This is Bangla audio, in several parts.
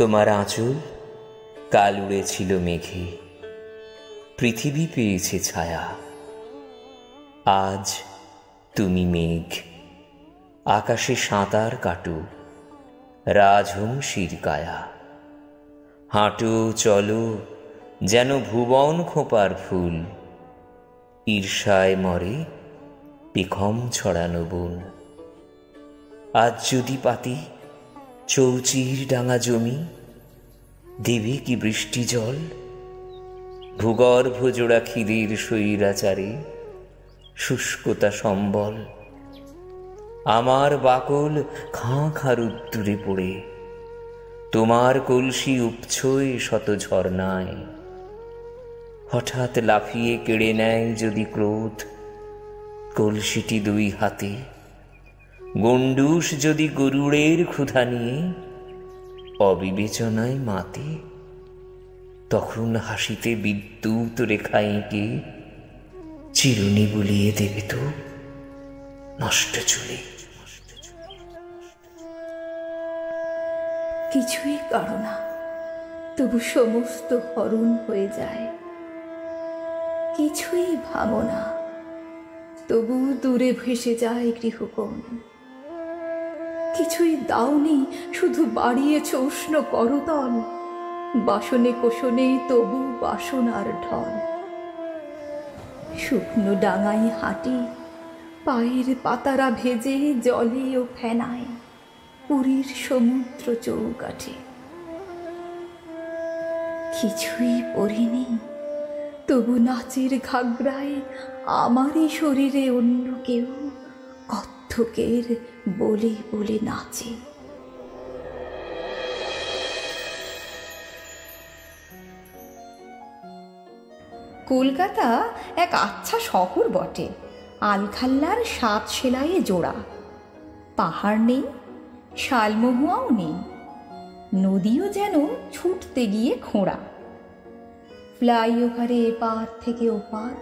তোমার আঁচল কাল উড়েছিল মেঘে, পৃথিবী পেয়েছে ছায়া। আজ তুমি মেঘ, আকাশে সাঁতার কাটো, রাজহংসীর কায়া। হাঁটো চলো যেন ভুবন খোঁপার ফুল, ঈর্ষায় মরে পেখম ছড়ানো বন। আজ যদি পাতি চৌচির ডাঙা জমি, দেবে কি বৃষ্টি জল? ভূগর্ভ জোড়া খিদের স্বৈরাচারে শুষ্কতা সম্বল। আমার বাকল খাঁ খাঁ রুদ্দুরে পড়ে, তোমার কলসি উপছোয় শত ঝর্ণায়। হঠাৎ লাফিয়ে কেড়ে নেয় যদি ক্রোধ কলসিটি দুই হাতে, গণ্ডূষ যদি গরুড়ের ক্ষুধা নিয়ে অবিবেচনায় মাতে, তখন হাসিতে বিদ্যুৎ রেখা এঁকে চিরুনি বুলিয়ে দেবে তো নষ্ট চুলে। কিছুই কারো না, তবু সমস্ত হরণ হয়ে যায়। কিছুই ভাবো না, তবু দূরে ভেসে যায় গৃহকোণ। কিছুই দাওনি, শুধু বাড়িয়েছ উষ্ণ করতল। বাসনে কোষণে তবু বাসনার ঢল। শুকনো ডাঙায় হাঁটি, পায়ের পাতারা ভেজে জলে ও ফেনায় পুরীর সমুদ্র চৌকাঠে। কিছুই পরিনি, তবু নাচের ঘাগরায় আমারই শরীরে অন্য কেউ কত্থকের বলে বলে নাচে। কলকাতা এক আচ্ছা শহর বটে, আলখাল্লার 7 সেলাইয়ে জোড়া। পাহাড় নেই, শালমহুয়াও নেই, নদীও যেন ছুটতে গিয়ে খোঁড়া। ফ্লাইওভারে এপার থেকে ওপার,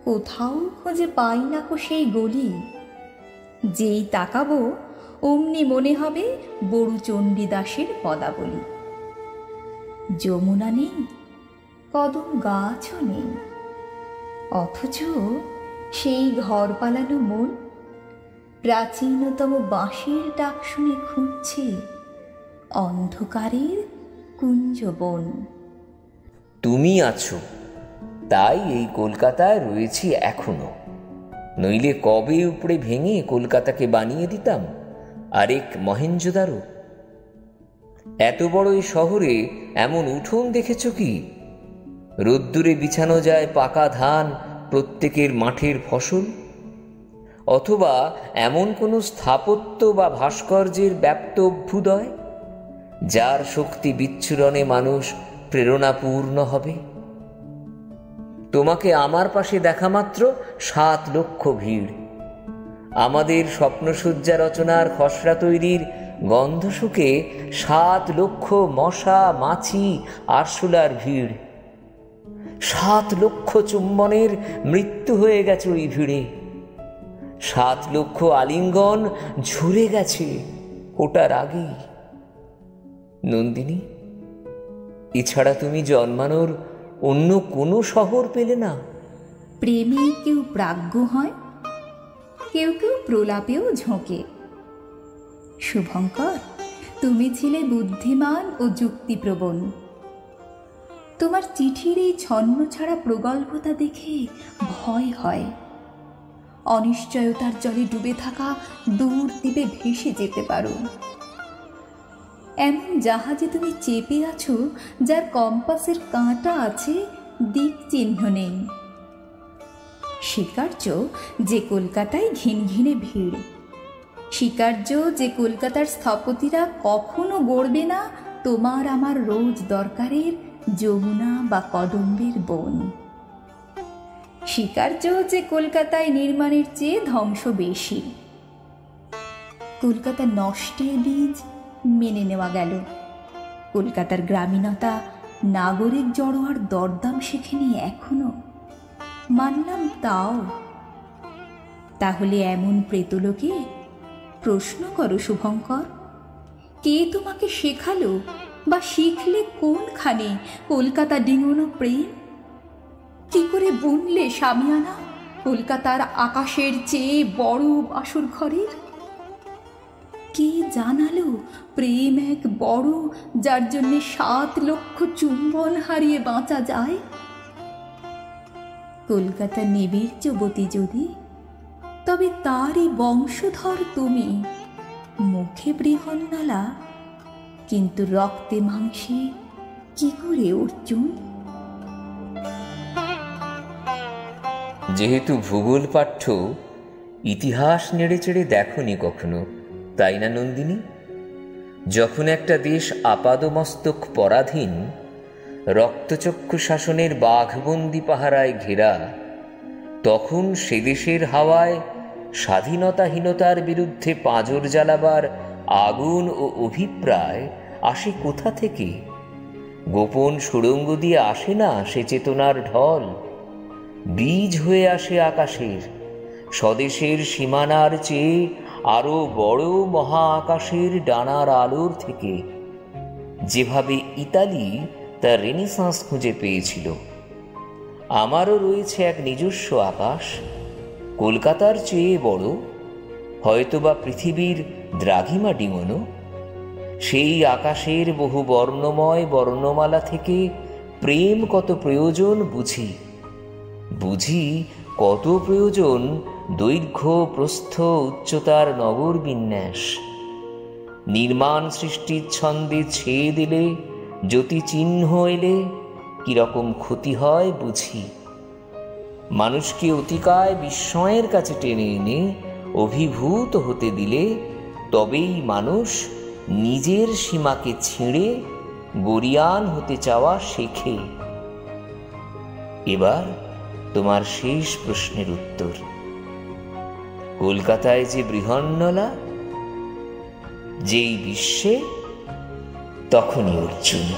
কোথাও খুঁজে পাই না কো সেই গলি। যেই তাকাবো অমনি মনে হবে বড়ুচণ্ডী দাসের পদাবলী। যমুনা নেই, কদম গাছও নেই, অথচ সেই ঘর পালানো মন প্রাচীনতম বাঁশির ডাক শুনে খুঁজছে অন্ধকারের কুঞ্জবন। তুমি আছো তাই এই কলকাতায় রয়েছি এখনো, নইলে কবে উপড়ে ভেঙে কলকাতাকে বানিয়ে দিতাম আরেক মহেঞ্জোদারো। এত বড় এই শহরে এমন উঠোন দেখেছ কি? রোদ্দুরে বিছানো যায় পাকা ধান, প্রত্যেকের মাঠের ফসল। অথবা এমন কোনো স্থাপত্য বা ভাস্কর্যের ব্যাপ্ত অভ্যুদয়, যার শক্তি বিচ্ছুরণে মানুষ প্রেরণাপূর্ণ হবে। তোমাকে আমার পাশে দেখা মাত্র 7 লক্ষ ভিড়। আমাদের স্বপ্নসজ্জা রচনার খসড়া তৈরির গন্ধ শুকে 7 লক্ষ মশা, মাছি, আরশোলার ভিড়। 7 লক্ষ চুম্বনের মৃত্যু হয়ে গেছে ওই ভিড়ে। 7 লক্ষ আলিঙ্গন ঝরে গেছে ওটার আগেই। নন্দিনী, এছাড়া তুমি জন্মানোর অন্য কোনো শহর পেলে না? প্রেমে কেউ প্রাজ্ঞ হয়, কেউ কেউ প্রলাপেও ঝোঁকে। শুভঙ্কর, তুমি ছিলে বুদ্ধিমান ও যুক্তিপ্রবণ। তোমার চিঠির এই ছন্ন ছাড়া প্রগল্ভতা দেখে ভয় হয়। অনিশ্চয়তার জলে ডুবে থাকা দূর দ্বীপে ভেসে যেতে পারো। এমন জাহাজে তুমি চেপে আছো যার কম্পাসের কাঁটা আছে, দিক চিহ্ন নেই। স্বীকার্য যে কলকাতায় ঘিনঘিনে ভিড়, স্বীকার্য যে কলকাতার স্থপতিরা কখনো গড়বে না তোমার আমার রোজ দরকারের যমুনা বা কদম্বের বন। স্বীকার্য যে কলকাতায় নির্মাণের চেয়ে ধ্বংস বেশি। কলকাতা নষ্টের বীজ মেনে নেওয়া গেল। কলকাতার গ্রামীণতা নাগরিক জড়োয়ার দরদাম শেখেনি এখনো, মানলাম তাও। তাহলে এমন প্রেতলোকে প্রশ্ন করো শুভঙ্কর, কে তোমাকে শেখালো বা শিখলে কোনখানে কলকাতা ডিঙোনো প্রেম? কি করে বুনলে সামিয়ানা কলকাতার আকাশের চেয়ে বড় বাসর ঘরের? কে জানালো প্রেম এক বড়, যার জন্যে 7 লক্ষ চুম্বন হারিয়ে বাঁচা যায়? কলকাতা নিবিড় যুবতী যদি, তবে তারই বংশধর তুমি। মুখে বৃহন্নলা, কিন্তু রক্তে মাংসে কি করে অর্জুন? যেহেতু ভূগোল পাঠ্য, ইতিহাস নেড়েচেড়ে দেখনি কখনো, তাই না নন্দিনী? যখন একটা দেশ আপাদমস্তক পরাধীন, রক্তচক্ষু শাসনের বাঘবন্দি পাহারায় ঘেরা, তখন সে দেশের হাওয়ায় স্বাধীনতাহীনতার বিরুদ্ধে পাঁজর জ্বালাবার আগুন ও অভিপ্রায় আসে কোথা থেকে? গোপন সুড়ঙ্গ দিয়ে আসে না সে চেতনার ঢল, বীজ হয়ে আসে আকাশের, স্বদেশের সীমানার চেয়ে আরো বড় মহা আকাশের ডানার আলোর থেকে। যেভাবে ইতালি তার রেনেসাঁস খুঁজে পেয়েছিল, আমারও রয়েছে এক নিজস্ব আকাশ, কলকাতার চেয়ে বড়, হয়তোবা পৃথিবীর দ্রাঘিমা ডিঙোনো। সেই আকাশের বহু বর্ণময় বর্ণমালা থেকে প্রেম কত প্রয়োজন বুঝি, কত প্রয়োজন দৈর্ঘ্য প্রস্থ উচ্চতার নগর বিন্যাস। নির্মাণ সৃষ্টির ছন্দে ছেয়ে দিলে, জ্যোতি চিহ্ন এলে কিরকম ক্ষতি হয় বুঝি। মানুষকে অতিকায় বিস্ময়ের কাছে টেনে এনে অভিভূত হতে দিলে, তবেই মানুষ নিজের সীমাকে ছিঁড়ে গরিয়ান হতে চাওয়া শেখে। এবার তোমার শেষ প্রশ্নের উত্তর। কলকাতায় যে বৃহন্নলা, যেই বিশ্বে তখনই অর্জুন।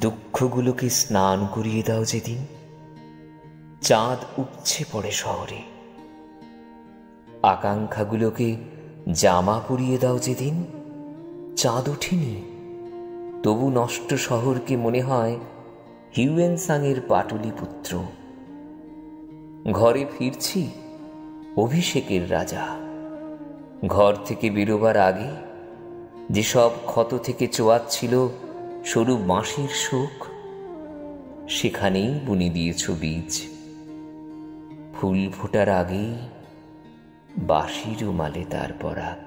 দুঃখগুলোকে স্নান করিয়ে দাও যেদিন চাঁদ উপছে পড়ে শহরে, আকাঙ্ক্ষাগুলোকে জামা পরিয়ে দাও যেদিন চাঁদ ওঠেনি, তবু নষ্ট শহরকে মনে হয় হিউয়েনসাংয়ের পাটলিপুত্র। ঘরে ফিরছি অভিষেকের রাজা। ঘর থেকে বেরোবার আগে যেসব ক্ষত থেকে চোয়াচ্ছিল সরু বাঁশির শোক, সেখানেই বুনে দিয়েছ বীজ। ফুল ফোটার আগেই বাঁশির মালে তার পরাগ।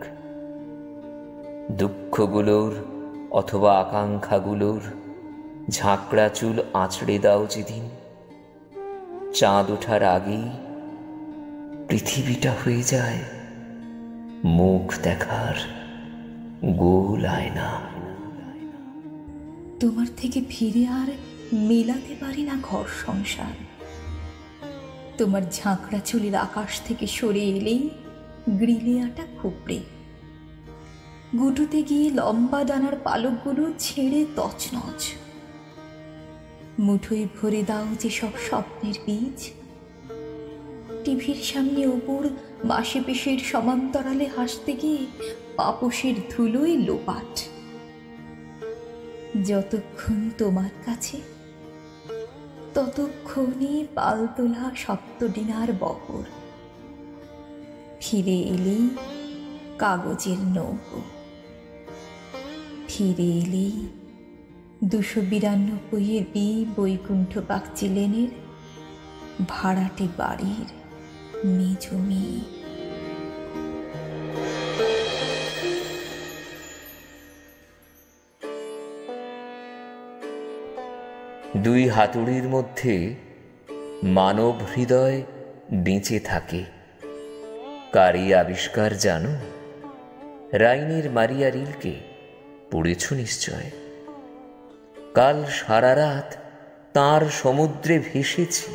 দুঃখগুলোর অথবা আকাঙ্ক্ষাগুলোর ঝাঁকড়া চুল আঁচড়ে দাও যেদিন চাঁদ ওঠার আগেই পৃথিবীটা হয়ে যায় মুখ দেখার গোল আয়না। তোমার থেকে ফিরে আর মেলাতে পারি না ঘর সংসার। তোমার ঝাঁকড়া চুলের আকাশ থেকে সরে এলেই গ্রিলে আটা খুপড়ে, গুটুতে গিয়ে লম্বা ডানার পালকগুলো ছেড়ে তছনছ। মুঠোয় ভরে দাও যে সব স্বপ্নের বীজ, টিভির সামনে উপর মাসে পেশের সমান্তরালে হাসতে গিয়ে পাপসের ধুলোয় লোপাট। যতক্ষণ তোমার কাছে, ততক্ষণই পালতোলা সপ্তডিনার বহর। ফিরে এলেই কাগজের নৌকো, ফিরে এলেই 292 বি বৈকুণ্ঠ বাগচি লেনের ভাড়াটে বাড়ির মেজ মেয়ে। দুই হাতুড়ির মধ্যে মানব হৃদয় বেঁচে থাকে। কারি আবিষ্কার জানো? রাইনের মারিয়া রিলকে পড়েছ নিশ্চয়। কাল সারা রাত তাঁর সমুদ্রে ভেসেছি,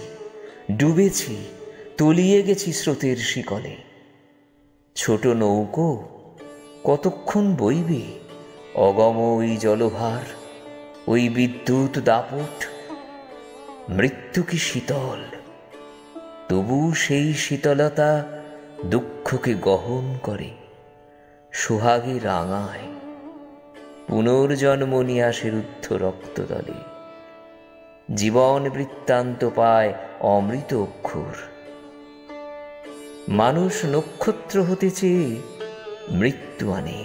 ডুবেছি, তলিয়ে গেছি স্রোতের শিকলে। ছোট নৌকো কতক্ষণ বইবে অগম ওই জলভার, ওই বিদ্যুৎ দাপট। মৃত্যু কি শীতল, তবু সেই শীতলতা দুঃখকে গহন করে, সোহাগে রাঙায়, পুনর্জন্ম নিয়ে আসে রুদ্ধ রক্তদলে। জীবন বৃত্তান্ত পায় অমৃত অক্ষর। মানুষ নক্ষত্র হতে চেয়ে মৃত্যু আনে।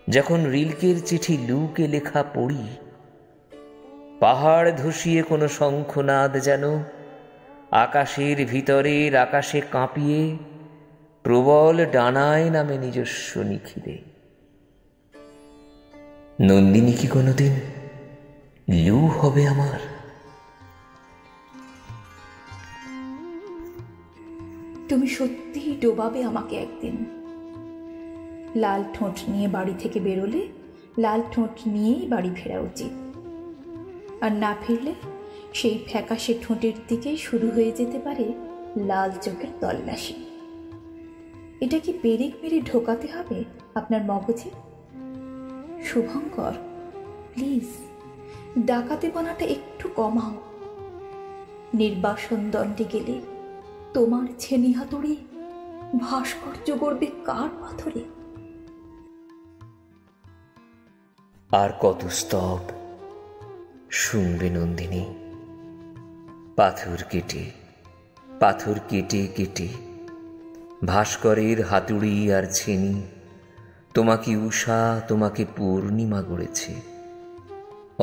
যখন রিলকের চিঠি লুকে লেখা পড়ি, পাহাড় ধসিয়ে কোনো শঙ্খনাদ যেন আকাশের ভিতরের আকাশে কাঁপিয়ে প্রবল ডানায় নামে নিজস্ব নিখিলে। নন্দিনী কি কোনোদিন লু হবে আমার? তুমি সত্যিই ডোবাবে আমাকে একদিন। লাল ঠোঁট নিয়ে বাড়ি থেকে বেরোলে লাল ঠোঁট নিয়েই বাড়ি ফেরা উচিত, আর না ফিরলে সেই ফ্যাকাশে ঠোঁটের দিকেই শুরু হয়ে যেতে পারে লাল চোখের তল্লাশি। এটা কি পেরেক মেরে ঢোকাতে হবে আপনার মগজে? শুভঙ্কর, প্লিজ ডাকাতেপনাটা একটু কমাও। নির্বাসন দণ্ডে গেলে তোমার ছেনি হাতুড়ি ভাস্কর্য গড়বে কার পাথরে? আর কত স্তব শুনবে নন্দিনী? পাথর কেটে কেটে ভাস্করের হাতুড়ি আর ছেনি তোমাকে উষা, তোমাকে পূর্ণিমা গড়েছে।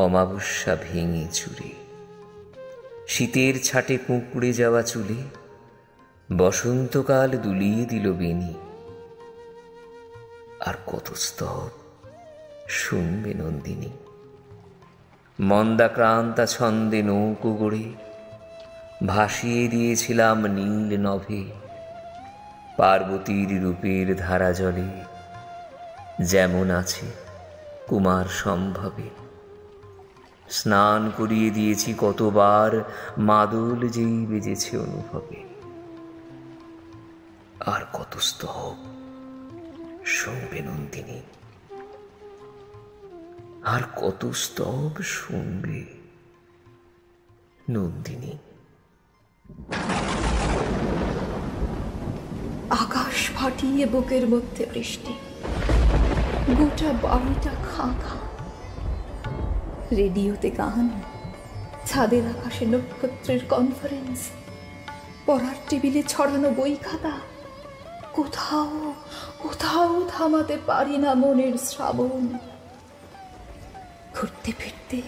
অমাবস্যা ভেঙে চুরে, শীতের ছাটে কুঁকড়ে যাওয়া চুলে বসন্তকাল দুলিয়ে দিল বেনি। আর কত স্তব শুনবে নন্দিনী? মন্দাক্রান্তা ছন্দে নৌকো গড়ে ভাসিয়ে দিয়েছিলাম নীল নভে পার্বতীর রূপের ধারা জলে, যেমন আছে কুমার সম্ভবে। স্নান করিয়ে দিয়েছি কতবার, মাদল যেই বেজেছে অনুভবে। আর কত স্তব শুনবে নন্দিনী? আর কত স্তব শুনবে নন্দিনী? আকাশ ফাটিয়ে বুকের মধ্যে বৃষ্টি, গোটা বাড়িটা খাঁ খাঁ। রেডিওতে গান, ছাদের আকাশে নক্ষত্রের কনফারেন্স, পড়ার টেবিলে ছড়ানো বই খাতা। কোথাও কোথাও থামাতে পারি না মনের শ্রাবণ। ঘুরতে ফিরতে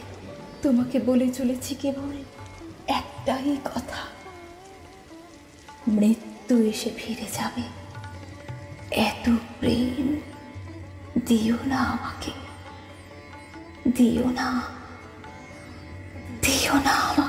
তোমাকে বলে চলেছি কেবল একটাই কথা, মৃত্যু এসে ফিরে যাবে। এত প্রেম দিও না আমাকে, দিও না আমাকে।